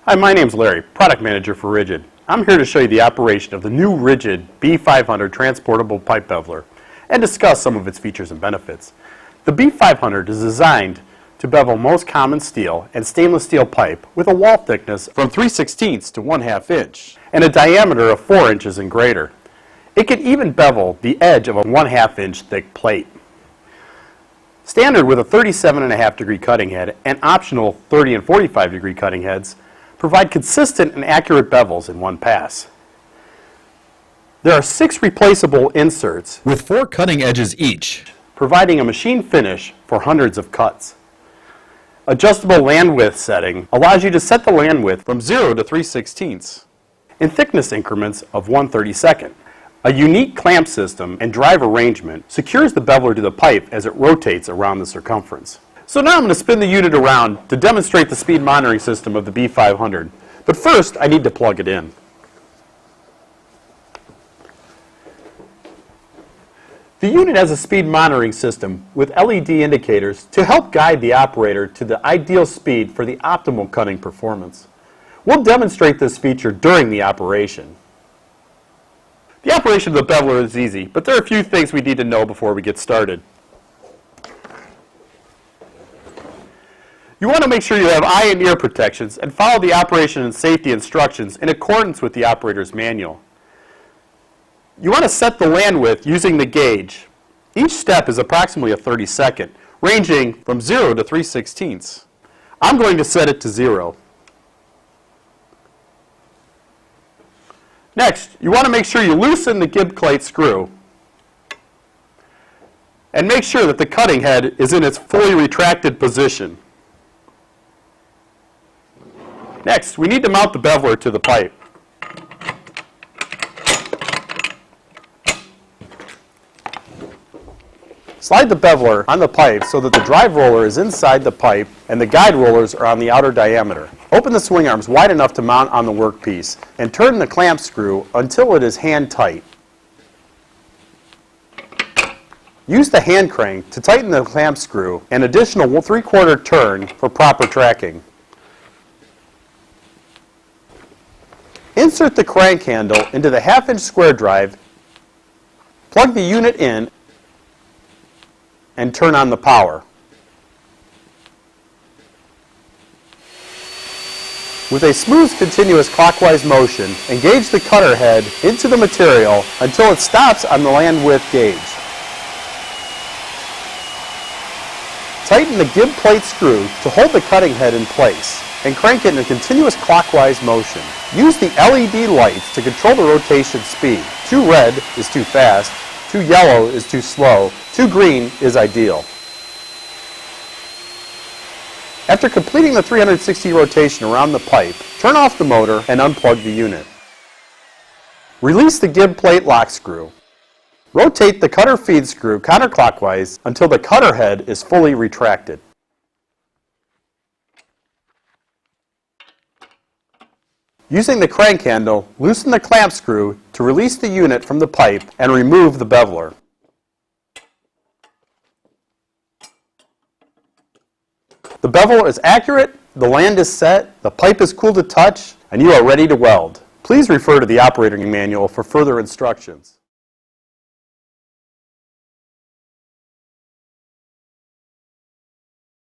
Hi, my name's Larry, Product Manager for Ridgid. I'm here to show you the operation of the new Ridgid B-500 transportable pipe beveler and discuss some of its features and benefits. The B-500 is designed to bevel most common steel and stainless steel pipe with a wall thickness from 3/16 to 1/2 inch and a diameter of 4 inches and greater. It can even bevel the edge of a 1/2 inch thick plate. Standard with a 37.5 degree cutting head and optional 30 and 45 degree cutting heads provide consistent and accurate bevels in one pass. There are 6 replaceable inserts with 4 cutting edges each, providing a machine finish for hundreds of cuts. Adjustable land width setting allows you to set the land width from 0 to 3/16 in thickness increments of 1/32. A unique clamp system and drive arrangement secures the beveler to the pipe as it rotates around the circumference. So now I'm going to spin the unit around to demonstrate the speed monitoring system of the B-500. But first, I need to plug it in. The unit has a speed monitoring system with LED indicators to help guide the operator to the ideal speed for the optimal cutting performance. We'll demonstrate this feature during the operation. The operation of the beveler is easy, but there are a few things we need to know before we get started. You want to make sure you have eye and ear protections and follow the operation and safety instructions in accordance with the operator's manual. You want to set the land width using the gauge. Each step is approximately a 32nd, ranging from 0 to 3/16. I'm going to set it to 0. Next, you want to make sure you loosen the gib plate screw and make sure that the cutting head is in its fully retracted position. Next, we need to mount the beveler to the pipe. Slide the beveler on the pipe so that the drive roller is inside the pipe and the guide rollers are on the outer diameter. Open the swing arms wide enough to mount on the workpiece and turn the clamp screw until it is hand tight. Use the hand crank to tighten the clamp screw, an additional 3/4 turn for proper tracking. Insert the crank handle into the 1/2 inch square drive, plug the unit in, and turn on the power. With a smooth, continuous clockwise motion, engage the cutter head into the material until it stops on the land width gauge. Tighten the gib plate screw to hold the cutting head in place and crank it in a continuous clockwise motion. Use the LED lights to control the rotation speed. Too red is too fast, too yellow is too slow, too green is ideal. After completing the 360 rotation around the pipe, turn off the motor and unplug the unit. Release the gib plate lock screw. Rotate the cutter feed screw counterclockwise until the cutter head is fully retracted. Using the crank handle, loosen the clamp screw to release the unit from the pipe and remove the beveler. The beveler is accurate, the land is set, the pipe is cool to touch, and you are ready to weld. Please refer to the operating manual for further instructions.